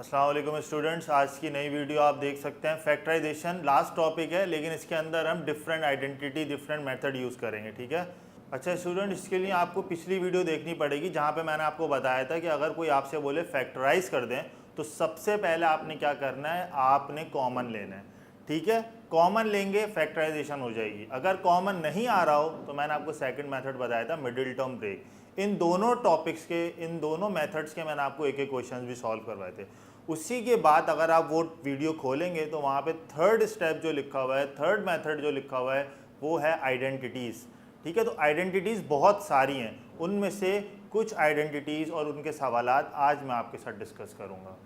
अस्सलाम वालेकुम स्टूडेंट्स, आज की नई वीडियो आप देख सकते हैं। फैक्टराइजेशन लास्ट टॉपिक है, लेकिन इसके अंदर हम different identity different method use करेंगे। ठीक है। अच्छा स्टूडेंट, इसके लिए आपको पिछली वीडियो देखनी पड़ेगी जहाँ पे मैंने आपको बताया था कि अगर कोई आपसे बोले फैक्टराइज कर दें तो सबसे पहले आपने क्या करना है, आपने कॉमन लेना है। ठीक है, कॉमन लेंगे फैक्टराइजेशन हो जाएगी। अगर कॉमन नहीं आ रहा हो तो मैंने आपको सेकंड मेथड बताया था, मिडिल टर्म ब्रेक। इन दोनों टॉपिक्स के, इन दोनों मेथड्स के मैंने आपको एक एक क्वेश्चन भी सॉल्व करवाए थे। उसी के बाद अगर आप वो वीडियो खोलेंगे तो वहाँ पे थर्ड स्टेप जो लिखा हुआ है, थर्ड मेथड जो लिखा हुआ है वो है आइडेंटिटीज़। ठीक है, तो आइडेंटिटीज़ बहुत सारी हैं, उनमें से कुछ आइडेंटिटीज़ और उनके सवालात आज मैं आपके साथ डिस्कस करूँगा।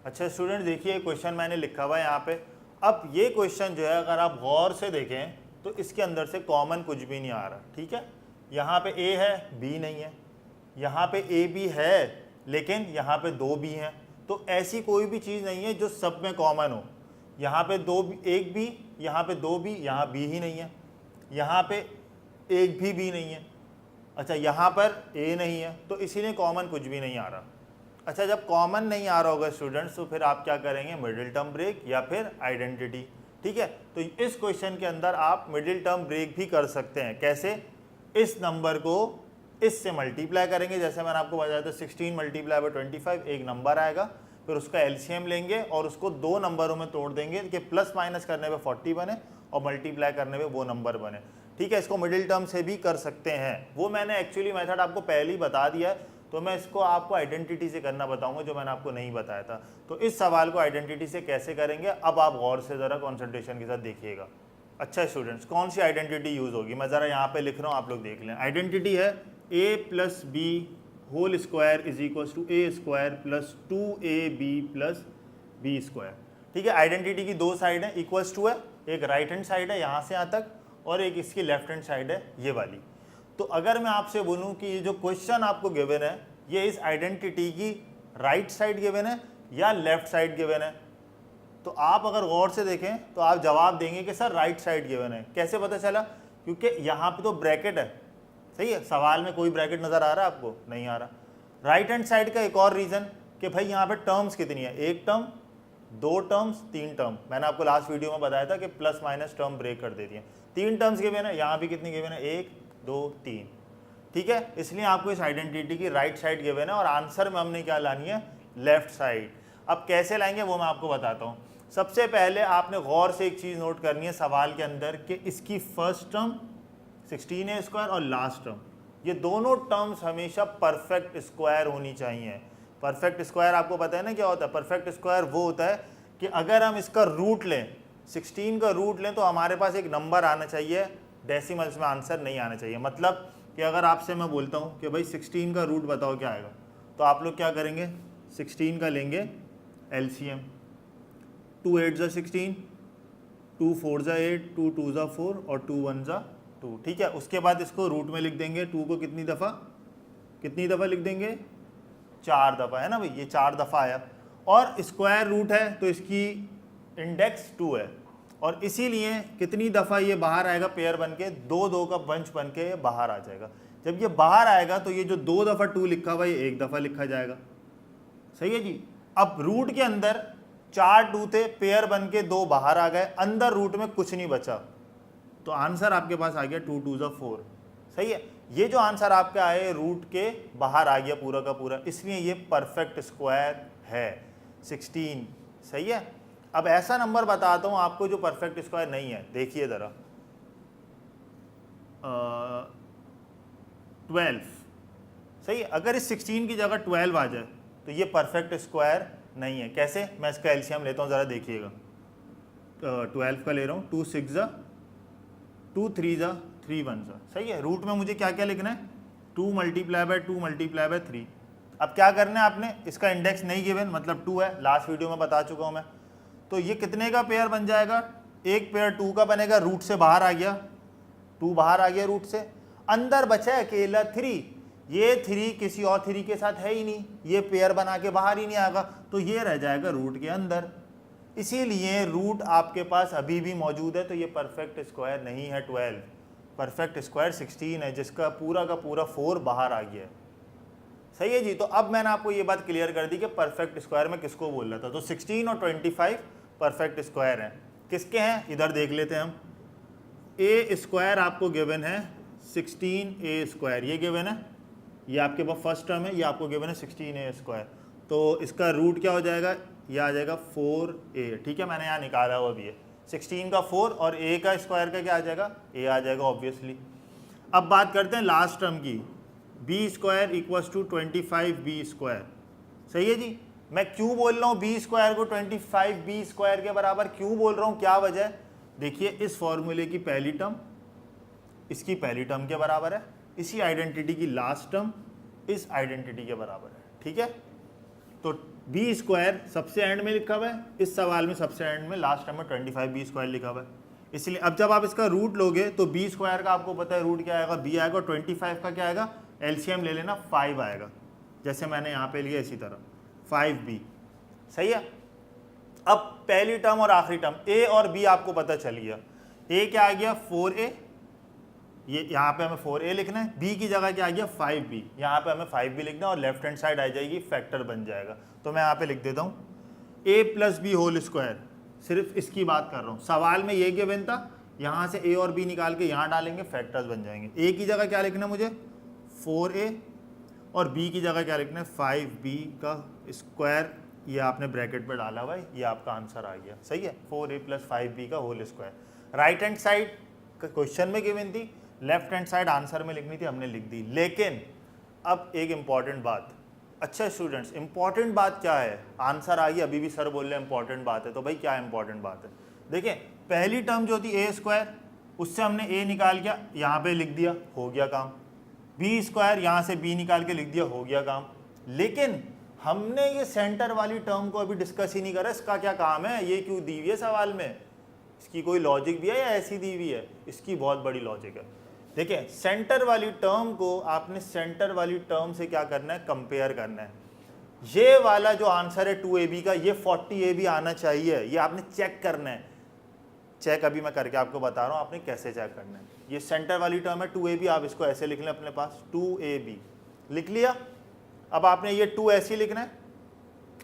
अच्छा स्टूडेंट, देखिए क्वेश्चन मैंने लिखा हुआ है यहाँ पे। अब ये क्वेश्चन जो है अगर आप गौर से देखें तो इसके अंदर से कॉमन कुछ भी नहीं आ रहा। ठीक है, यहाँ पे ए है, बी नहीं है, यहाँ पे ए बी है लेकिन यहाँ पे दो बी हैं। तो ऐसी कोई भी चीज़ नहीं है जो सब में कॉमन हो। यहाँ पे दो एक बी, यहाँ पे दो बी, यहाँ बी ही नहीं है, यहाँ पे एक भी बी नहीं है। अच्छा, यहाँ पर ए नहीं है, तो इसीलिए कॉमन कुछ भी नहीं आ रहा। अच्छा, जब कॉमन नहीं आ रहा होगा स्टूडेंट्स तो फिर आप क्या करेंगे, मिडिल टर्म ब्रेक या फिर आइडेंटिटी। ठीक है, तो इस क्वेश्चन के अंदर आप मिडिल टर्म ब्रेक भी कर सकते हैं। कैसे? इस नंबर को इससे मल्टीप्लाई करेंगे, जैसे मैंने आपको बताया था 16 मल्टीप्लाई बाय 25, एक नंबर आएगा, फिर उसका एलसीएम लेंगे और उसको दो नंबरों में तोड़ देंगे कि प्लस माइनस करने पे 40 बने और मल्टीप्लाई करने पे वो नंबर बने। ठीक है, इसको मिडिल टर्म से भी कर सकते हैं। वो मैंने एक्चुअली मेथड आपको पहले ही बता दिया है, तो मैं इसको आपको आइडेंटिटी से करना बताऊंगा जो मैंने आपको नहीं बताया था। तो इस सवाल को आइडेंटिटी से कैसे करेंगे, अब आप गौर से ज़रा कॉन्सेंट्रेशन के साथ देखिएगा। अच्छा स्टूडेंट्स, कौन सी आइडेंटिटी यूज़ होगी, मैं ज़रा यहाँ पे लिख रहा हूँ, आप लोग देख लें। आइडेंटिटी है a plus b whole square is equal to a square plus 2ab plus b square. ठीक है, आइडेंटिटी की दो साइड है, इक्वल्स टू है, एक राइट हैंड साइड है यहाँ से यहाँ तक और एक इसकी लेफ्ट हैंड साइड है ये वाली। तो अगर मैं आपसे बोलूँ कि ये जो क्वेश्चन आपको गिवन है ये इस आइडेंटिटी की राइट साइड गिवन है या लेफ्ट साइड गिवन है, तो आप अगर गौर से देखें तो आप जवाब देंगे कि सर राइट साइड गिवन है। कैसे पता चला? क्योंकि यहाँ पे तो ब्रैकेट है। सही है, सवाल में कोई ब्रैकेट नज़र आ रहा है आपको? नहीं आ रहा। राइट हैंड साइड का एक और रीज़न कि भाई यहाँ पे टर्म्स कितनी है, एक टर्म, दो टर्म्स, तीन टर्म। मैंने आपको लास्ट वीडियो में बताया था कि प्लस माइनस टर्म ब्रेक कर देती है। तीन टर्म्स गिवन है, यहाँ भी कितनी गिवन है, एक दो तीन। ठीक है, इसलिए आपको इस आइडेंटिटी की राइट साइड गिवन है और आंसर में हमने क्या लानी है, लेफ्ट साइड। अब कैसे लाएंगे वो मैं आपको बताता हूँ। सबसे पहले आपने गौर से एक चीज़ नोट करनी है सवाल के अंदर कि इसकी फर्स्ट टर्म 16a स्क्वायर और लास्ट टर्म, ये दोनों टर्म्स हमेशा परफेक्ट स्क्वायर होनी चाहिए। परफेक्ट स्क्वायर आपको पता है ना क्या होता है? परफेक्ट स्क्वायर वो होता है कि अगर हम इसका रूट लें, 16 का रूट लें, तो हमारे पास एक नंबर आना चाहिए, डेसिमल्स में आंसर नहीं आना चाहिए। मतलब कि अगर आपसे मैं बोलता हूँ कि भाई 16 का रूट बताओ क्या आएगा, तो आप लोग क्या करेंगे, 16 का लेंगे एलसीएम, 2 8 ज़ा 16, 2 4 ज़ा 8, 2 2 ज़ा 4 और 2 1 ज़ा 2। ठीक है, उसके बाद इसको रूट में लिख देंगे। 2 को कितनी दफ़ा लिख देंगे, 4 दफ़ा, है ना भाई, ये 4 दफ़ा आया। और स्क्वायर रूट है तो इसकी इंडेक्स 2 है और इसीलिए कितनी दफ़ा ये बाहर आएगा, पेयर बन के, दो दो का बंच बन के ये बाहर आ जाएगा। जब ये बाहर आएगा तो ये जो 2 दफ़ा 2 लिखा हुआ ये 1 दफ़ा लिखा जाएगा। सही है जी। अब रूट के अंदर 4 2 थे, पेयर बन के 2 बाहर आ गए, अंदर रूट में कुछ नहीं बचा, तो आंसर आपके पास आ गया 2 2 ज़ा 4। सही है, ये जो आंसर आपका आए रूट के बाहर आ गया पूरा का पूरा, इसलिए ये परफेक्ट स्क्वायर है 16। सही है। अब ऐसा नंबर बताता हूँ आपको जो परफेक्ट स्क्वायर नहीं है, देखिए ज़रा, 12। सही है, अगर इस 16 की जगह 12 आ जाए तो ये परफेक्ट स्क्वायर नहीं है। कैसे? मैं इसका एलसीएम लेता हूँ, ज़रा देखिएगा। 12 का ले रहा हूँ, 2 6 ज़ा 2 3 ज़ा 3 1 ज़ा। सही है, रूट में मुझे क्या क्या लिखना है, 2 मल्टीप्लाई बाय 2 मल्टीप्लाई बाय 3। अब क्या करना है आपने, इसका इंडेक्स नहीं गिवन मतलब 2 है, लास्ट वीडियो में बता चुका हूँ मैं। तो ये कितने का पेयर बन जाएगा, एक पेयर 2 का बनेगा, रूट से बाहर आ गया, 2 बाहर आ गया रूट से, अंदर बचा है अकेला 3। ये 3 किसी और 3 के साथ है ही नहीं, ये पेयर बना के बाहर ही नहीं आएगा, तो ये रह जाएगा रूट के अंदर। इसीलिए रूट आपके पास अभी भी मौजूद है, तो ये परफेक्ट स्क्वायर नहीं है 12। परफेक्ट स्क्वायर 16 है जिसका पूरा का पूरा 4 बाहर आ गया है। सही है जी। तो अब मैंने आपको ये बात क्लियर कर दी कि परफेक्ट स्क्वायर में किसको बोल रहा था। तो 16 और 25 परफेक्ट स्क्वायर हैं। किसके हैं इधर देख लेते हैं हम। ए स्क्वायर आपको गिवन है 16a स्क्वायर, ये गिवन है, ये आपके पास फर्स्ट टर्म है, ये आपको गिवन है 16a स्क्वायर। तो इसका रूट क्या हो जाएगा, ये आ जाएगा 4a। ठीक है, मैंने यहाँ निकाला हुआ भी है 16 का 4 और a का स्क्वायर का क्या आ जाएगा, a आ जाएगा ऑब्वियसली। अब बात करते हैं लास्ट टर्म की, b square equals to 25b square. सही है जी। मैं क्यों बोल रहा हूँ बी स्क्वायर को 25b स्क्वायर के बराबर क्यों बोल रहा हूँ, क्या वजह है। देखिए इस फॉर्मूले की पहली टर्म इसकी पहली टर्म के बराबर है, इसी आइडेंटिटी की लास्ट टर्म इस आइडेंटिटी के बराबर है। ठीक है, तो बी स्क्वायर सबसे एंड में लिखा हुआ है, इस सवाल में सबसे एंड में लास्ट टर्म में 25b स्क्वायर लिखा हुआ है। इसलिए अब जब आप इसका रूट लोगे तो बी स्क्वायर का आपको पता है रूट क्या आएगा, बी आएगा, और 25 का क्या आएगा, एलसीएम ले लेना 5 आएगा, जैसे मैंने यहाँ पे लिया इसी तरह 5b। सही है। अब पहली टर्म और आखिरी टर्म a और b आपको पता चल गया। a क्या आ गया 4a, ये यहाँ पे हमें 4a लिखना है, b की जगह क्या आ गया 5b, यहाँ पे हमें 5b लिखना है और लेफ्ट हैंड साइड आ जाएगी फैक्टर बन जाएगा। तो मैं यहाँ पे लिख देता हूँ a plus b whole square, सिर्फ इसकी बात कर रहा हूँ। सवाल में ये गिवन था, यहाँ से a और b निकाल के यहाँ डालेंगे, फैक्टर्स बन जाएंगे। a की जगह क्या लिखना है मुझे 4a और b की जगह क्या लिखना है 5b का स्क्वायर, ये आपने ब्रैकेट में डाला हुआ है, ये आपका आंसर आ गया। सही है, 4a प्लस 5b का whole square. Right hand side question में गिवन थी, लेफ्ट हैंड साइड आंसर में लिखनी थी, हमने लिख दी। लेकिन अब एक इंपॉर्टेंट बात, अच्छा स्टूडेंट्स इंपॉर्टेंट बात क्या है, आंसर आ गई, अभी भी सर बोल रहे हैं इंपॉर्टेंट बात है, तो भाई क्या इंपॉर्टेंट बात है। देखिए पहली टर्म जो थी a स्क्वायर, उससे हमने a निकाल के यहाँ पे लिख दिया, हो गया काम। b स्क्वायर यहाँ से b निकाल के लिख दिया, हो गया काम। लेकिन हमने ये सेंटर वाली टर्म को अभी डिस्कस ही नहीं करा, इसका क्या काम है, ये क्यों दी हुई है सवाल में, इसकी कोई लॉजिक भी है या ऐसी दी हुई है, इसकी बहुत बड़ी लॉजिक है। देखिए सेंटर वाली टर्म को आपने सेंटर वाली टर्म से क्या करना है, कंपेयर करना है। ये वाला जो आंसर है 2ab का, ये 40ab आना चाहिए, ये आपने चेक करना है। चेक अभी मैं करके आपको बता रहा हूँ आपने कैसे चेक करना है। ये सेंटर वाली टर्म है 2ab, आप इसको ऐसे लिख लें अपने पास, 2ab लिख लिया। अब आपने ये 2 ऐसे लिखना है,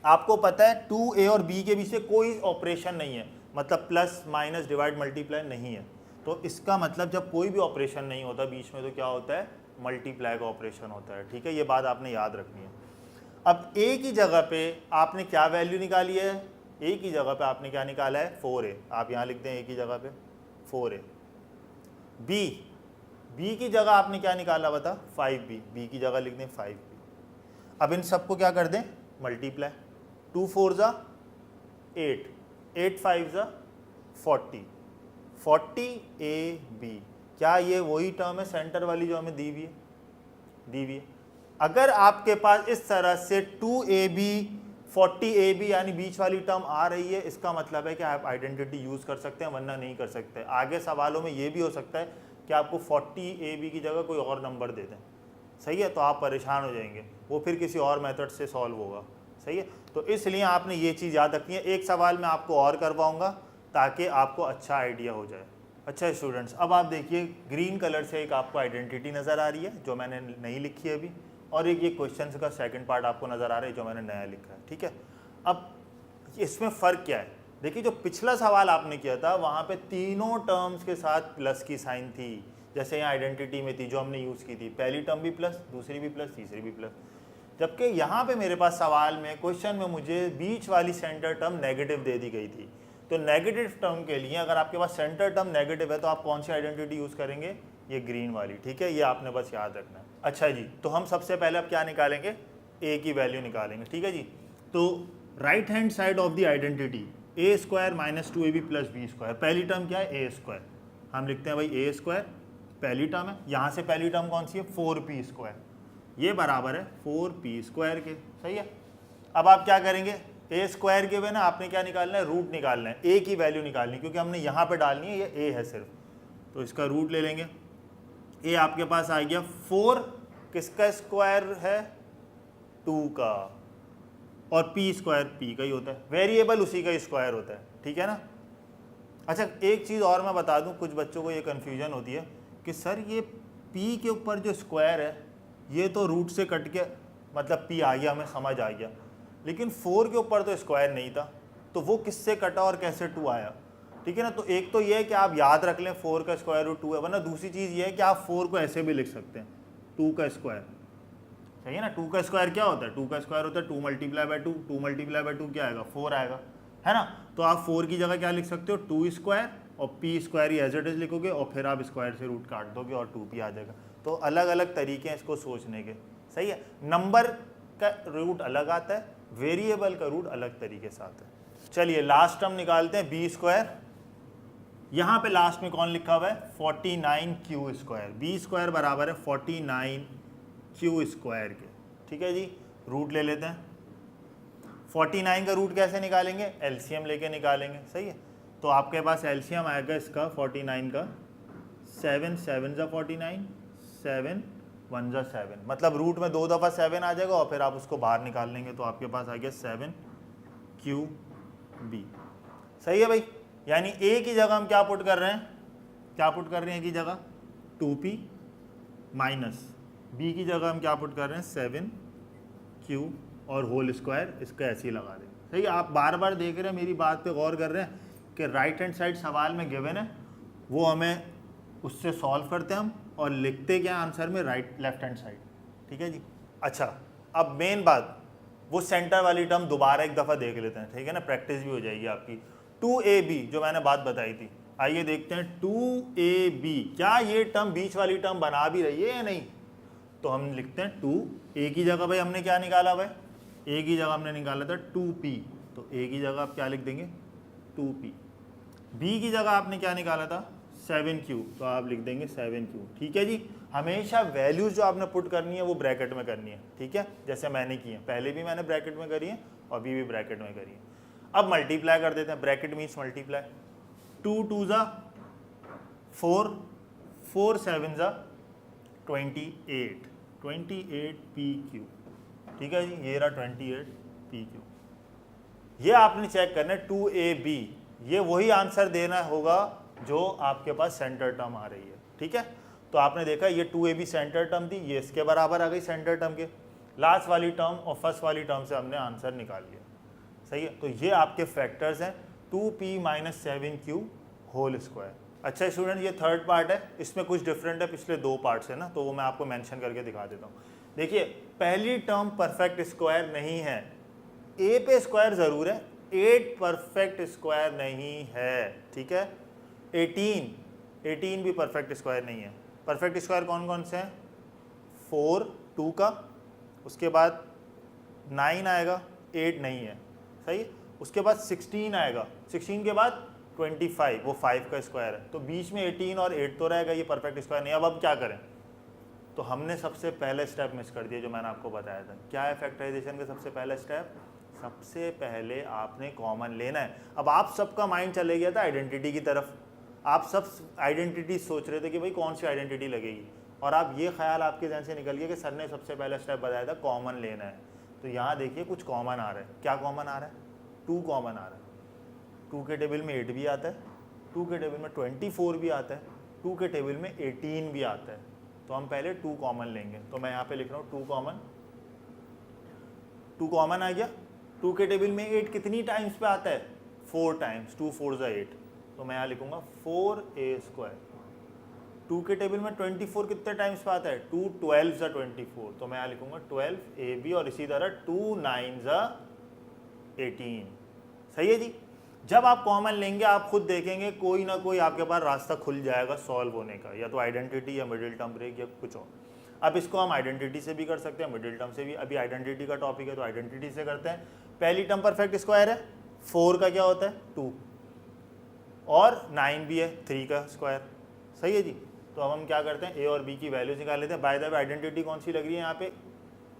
आपको पता है 2a और b के बीच से कोई ऑपरेशन नहीं है, मतलब प्लस माइनस डिवाइड मल्टीप्लाई नहीं है। तो इसका मतलब जब कोई भी ऑपरेशन नहीं होता बीच में तो क्या होता है, मल्टीप्लाई का ऑपरेशन होता है। ठीक है, ये बात आपने याद रखनी है। अब a की जगह पे आपने क्या वैल्यू निकाली है, a की जगह पे आपने क्या निकाला है 4a, आप यहाँ लिख दें a की जगह पे 4a। b की जगह आपने क्या निकाला बता 5b, b की जगह लिख दें 5b। अब इन सबको क्या कर दें मल्टीप्लाई, 2 4 जा 8, 8 5 जा 40, 40ab। क्या ये वही टर्म है सेंटर वाली जो हमें दी हुई है। अगर आपके पास इस तरह से 2ab 40ab यानी बीच वाली टर्म आ रही है, इसका मतलब है कि आप आइडेंटिटी यूज़ कर सकते हैं, वरना नहीं कर सकते। आगे सवालों में ये भी हो सकता है कि आपको 40ab की जगह कोई और नंबर दे दें, सही है, तो आप परेशान हो जाएंगे, वो फिर किसी और मेथड से सॉल्व होगा। सही है, तो इसलिए आपने ये चीज़ याद रखनी है। एक सवाल मैं आपको और करवाऊंगा ताकि आपको अच्छा आइडिया हो जाए। अच्छा स्टूडेंट्स, अब आप देखिए ग्रीन कलर से एक आपको आइडेंटिटी नज़र आ रही है जो मैंने नहीं लिखी है अभी, और एक ये क्वेश्चन का सेकंड पार्ट आपको नज़र आ रहा है जो मैंने नया लिखा है। ठीक है, अब इसमें फ़र्क क्या है, देखिए जो पिछला सवाल आपने किया था वहाँ पे तीनों टर्म्स के साथ प्लस की साइन थी, जैसे यहाँ आइडेंटिटी में थी जो हमने यूज़ की थी, पहली टर्म भी प्लस, दूसरी भी प्लस, तीसरी भी प्लस। जबकि यहाँ पे मेरे पास सवाल में क्वेश्चन में मुझे बीच वाली सेंटर टर्म नेगेटिव दे दी गई थी। तो नेगेटिव टर्म के लिए अगर आपके पास सेंटर टर्म नेगेटिव है तो आप कौन सी आइडेंटिटी यूज़ करेंगे, ये ग्रीन वाली। ठीक है, ये आपने बस याद रखना है। अच्छा जी, तो हम सबसे पहले अब क्या निकालेंगे, a की वैल्यू निकालेंगे। ठीक है जी, तो right hand side of the identity a square minus 2ab plus b square, पहली टर्म क्या है a स्क्वायर, हम लिखते हैं भाई a स्क्वायर पहली टर्म है, यहाँ से पहली टर्म कौन सी है 4p स्क्वायर, ये बराबर है 4p स्क्वायर के। सही है, अब आप क्या करेंगे, a स्क्वायर के बिना आपने क्या निकालना है, रूट निकालना है, a की वैल्यू निकालनी है, क्योंकि हमने यहाँ पे डालनी है, ये a है सिर्फ, तो इसका रूट ले लेंगे। a आपके पास आ गया 4, किसका स्क्वायर है 2 का, और p स्क्वायर p का ही होता है, वेरिएबल उसी का स्क्वायर होता है। ठीक है ना। अच्छा एक चीज़ और मैं बता दूं, कुछ बच्चों को ये कन्फ्यूजन होती है कि सर ये p के ऊपर जो स्क्वायर है ये तो रूट से कट के मतलब p आ गया, हमें समझ आ गया। लेकिन 4 के ऊपर तो स्क्वायर नहीं था, तो वो किससे कटा और कैसे 2 आया, ठीक है ना। तो एक तो ये है कि आप याद रख लें 4 का स्क्वायर रूट 2 है, वरना दूसरी चीज़ ये है कि आप 4 को ऐसे भी लिख सकते हैं 2 का स्क्वायर, सही है ना। 2 का स्क्वायर क्या होता है, 2 का स्क्वायर होता है 2 मल्टीप्लाई बाय 2, 2 मल्टीप्लाई बाय 2 क्या आएगा 4 आएगा, है ना। तो आप 4 की जगह क्या लिख सकते हो 2 स्क्वायर और p स्क्वायर ही एज इट इज लिखोगे और फिर आप स्क्वायर से रूट काट दोगे और 2p आ जाएगा। तो अलग अलग तरीके हैं इसको सोचने के, सही है। नंबर का रूट अलग आता है, वेरिएबल का रूट अलग तरीके से आता है। चलिए लास्ट टर्म निकालते हैं b स्क्वायर। यहाँ पे लास्ट में कौन लिखा हुआ है 49q स्क्वायर, b स्क्वायर बराबर है 49q स्क्वायर के, ठीक है जी। रूट ले लेते हैं, 49 का रूट कैसे निकालेंगे, एलसीएम लेके निकालेंगे, सही है। तो आपके पास एलसीएम आएगा इसका 49 का 7 7 जा 49, 7 1 जा 7, मतलब रूट में 2 दफ़ा 7 आ जाएगा और फिर आप उसको बाहर निकाल लेंगे तो आपके पास आ गया 7qb, सही है भाई। यानी a की जगह हम क्या पुट कर रहे हैं, क्या पुट कर रहे हैं a की जगह 2p माइनस b की जगह हम क्या पुट कर रहे हैं 7q और होल स्क्वायर, इसका ऐसे ही लगा दें, सही है। आप बार बार देख रहे हैं, मेरी बात पे गौर कर रहे हैं कि राइट हैंड साइड सवाल में गिवन है, वो हमें उससे सॉल्व करते हैं हम और लिखते क्या आंसर में राइट लेफ्ट हैंड साइड, ठीक है जी। अच्छा अब मेन बात, वो सेंटर वाली टर्म दोबारा एक दफ़ा देख लेते हैं, ठीक है ना, प्रैक्टिस भी हो जाएगी आपकी। 2ab जो मैंने बात बताई थी, आइए देखते हैं 2ab क्या ये टर्म बीच वाली टर्म बना भी रही है या नहीं। तो हम लिखते हैं 2a की जगह भाई हमने क्या निकाला भाई, a की जगह हमने निकाला था 2p, तो a की जगह आप क्या लिख देंगे 2p। b की जगह आपने क्या निकाला था 7q, तो आप लिख देंगे 7q, ठीक है जी। हमेशा वैल्यूज जो आपने पुट करनी है वो ब्रैकेट में करनी है, ठीक है, जैसे मैंने की है, पहले भी मैंने ब्रैकेट में करी है और अभी भी ब्रैकेट में करी है। अब मल्टीप्लाई कर देते हैं, ब्रैकेट मीन्स मल्टीप्लाई, 2 2 जा 4, 4 7 जा 28, 28pq, ठीक है जी, ये रहा 28pq। ये आपने चेक करना है 2ab, ये वही आंसर देना होगा जो आपके पास सेंटर टर्म आ रही है, ठीक है। तो आपने देखा ये 2ab सेंटर टर्म थी, ये इसके बराबर आ गई सेंटर टर्म के, लास्ट वाली टर्म और फर्स्ट वाली टर्म से हमने आंसर निकाल लिया, सही है। तो ये आपके फैक्टर्स हैं 2p minus 7q whole square. अच्छा स्टूडेंट ये थर्ड पार्ट है, इसमें कुछ डिफरेंट है पिछले 2 पार्ट से ना, तो वो मैं आपको मेंशन करके दिखा देता हूँ। देखिए पहली टर्म परफेक्ट स्क्वायर नहीं है, a पे स्क्वायर ज़रूर है, 8 परफेक्ट स्क्वायर नहीं है, ठीक है। 18 भी परफेक्ट स्क्वायर नहीं है। परफेक्ट स्क्वायर कौन कौन से हैं 4 2 का, उसके बाद 9 आएगा, 8 नहीं है, सही। उसके बाद 16 आएगा, 16 के बाद 25, वो 5 का स्क्वायर है, तो बीच में 18 और 8 तो रहेगा, ये परफेक्ट स्क्वायर नहीं। अब क्या करें, तो हमने सबसे पहले स्टेप मिस कर दिया जो मैंने आपको बताया था। क्या है फैक्टराइजेशन का सबसे पहला स्टेप, सबसे पहले आपने कॉमन लेना है। अब आप सबका माइंड चले गया था आइडेंटिटी की तरफ, आप सब आइडेंटिटी सोच रहे थे कि भाई कौन सी आइडेंटिटी लगेगी, और आप ये ख्याल आपके जहन से निकल गया कि सर ने सबसे पहला स्टेप बताया था कॉमन लेना है। तो यहाँ देखिए कुछ कॉमन आ रहा है, क्या कॉमन आ रहा है 2 कॉमन आ रहा है। 2 के टेबल में 8 भी आता है, 2 के टेबल में 24 भी आता है, 2 के टेबल में 18 भी आता है। तो हम पहले 2 कॉमन लेंगे, तो मैं यहाँ पे लिख रहा हूँ 2 कॉमन आ गया। 2 के टेबल में 8 कितनी टाइम्स पे आता है 4 टाइम्स, 2 4 जा 8, तो मैं यहाँ लिखूंगा 4a स्क्वायर। 2 के टेबल में 24 कितने टाइम्स पे आता है 2 12 जा 24, तो मैं यहाँ लिखूंगा 12ab, और इसी तरह 2 9 जा 18, सही है जी। जब आप कॉमन लेंगे आप खुद देखेंगे कोई ना कोई आपके पास रास्ता खुल जाएगा सॉल्व होने का, या तो आइडेंटिटी या मिडिल टर्म ब्रेक या कुछ और। अब इसको हम आइडेंटिटी से भी कर सकते हैं, मिडिल टर्म से भी। अभी आइडेंटिटी का टॉपिक है तो आइडेंटिटी से करते हैं। पहली टर्म परफेक्ट स्क्वायर है, 4 का क्या होता है 2, और 9 भी है 3 का स्क्वायर, सही है जी। तो अब हम क्या करते हैं, a और b की वैल्यूज निकाल लेते हैं। बाय द वे आइडेंटिटी कौन सी लग रही है यहाँ पे,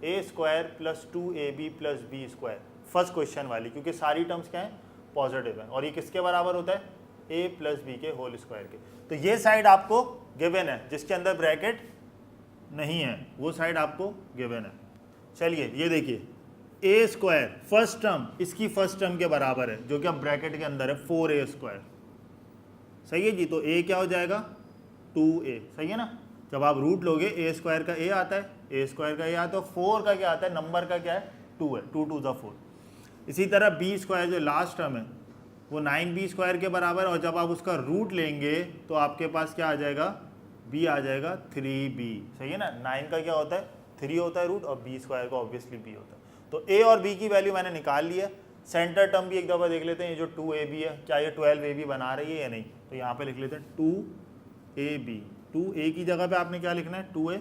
a square plus 2ab plus b square, first question वाली, क्योंकि सारी टर्म्स क्या है पॉजिटिव है, और ये किसके बराबर होता है a प्लस बी के होल स्क्वायर के। तो ये साइड आपको गिवन है, जिसके अंदर ब्रैकेट नहीं है वो साइड आपको गिवन है। चलिए ये देखिए a स्क्वायर फर्स्ट टर्म इसकी फर्स्ट टर्म के बराबर है, जो कि अब ब्रैकेट के अंदर है 4a स्क्वायर, सही है जी। तो a क्या हो जाएगा 2a, सही है ना। जब आप रूट लोगे a स्क्वायर का a आता है, ए स्क्वायर का या तो 4 का क्या आता है, नंबर का क्या है 2 है, 2 2 4। इसी तरह बी स्क्वायर जो लास्ट टर्म है वो 9b स्क्वायर के बराबर है, और जब आप उसका रूट लेंगे तो आपके पास क्या आ जाएगा, b आ जाएगा 3b। सही है ना, 9 का क्या होता है 3 होता है रूट, और b स्क्वायर का ऑब्वियसली b होता है। तो a और b की वैल्यू मैंने निकाल ली है। सेंटर टर्म भी एक दफ़ा देख लेते हैं, ये जो 2ab है क्या ये 12ab बना रही है या नहीं, तो यहाँ पे लिख लेते हैं 2ab। 2a की जगह पे आपने क्या लिखना है 2a,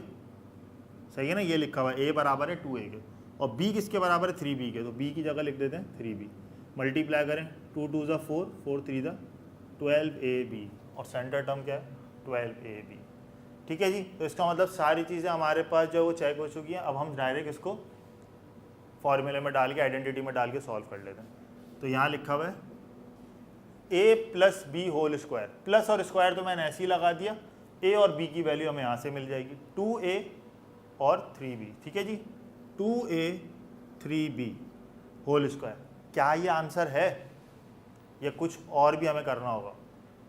सही है ना, ये लिखा हुआ है a बराबर है 2a के, और b किसके बराबर है 3b के, तो b की जगह लिख देते हैं 3b। मल्टीप्लाई करें 2 2 4, 4 3 12ab, और सेंटर टर्म क्या है 12ab। ठीक है जी, तो इसका मतलब सारी चीज़ें हमारे पास जो वो चेक हो चुकी हैं। अब हम डायरेक्ट इसको फॉर्मूले में डाल के, आइडेंटिटी में डाल के सॉल्व कर लेते हैं। तो यहाँ लिखा हुआ है a plus b whole square, plus और स्क्वायर तो मैंने ऐसे ही लगा दिया, a और b की वैल्यू हमें यहाँ से मिल जाएगी 2a और 3b। ठीक है जी, 2a 3b होल स्क्वायर। क्या ये आंसर है या कुछ और भी हमें करना होगा,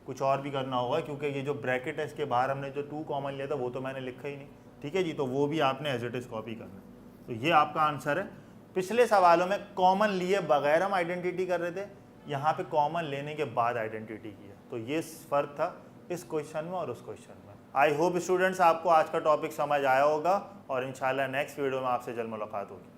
कुछ और भी करना होगा, क्योंकि ये जो ब्रैकेट है इसके बाहर हमने जो 2 कॉमन लिया था वो तो मैंने लिखा ही नहीं। ठीक है जी, तो वो भी आपने एज इट इज कॉपी करना है। तो ये आपका आंसर है। पिछले सवालों में कॉमन लिए बगैर हम आइडेंटिटी कर रहे थे, यहाँ पे कॉमन लेने के बाद आइडेंटिटी की है। तो ये फ़र्क था इस क्वेश्चन में और उस क्वेश्चन में। आई होप स्टूडेंट्स आपको आज का टॉपिक समझ आया होगा, और इंशाल्लाह नेक्स्ट वीडियो में आपसे जल्द मुलाकात होगी।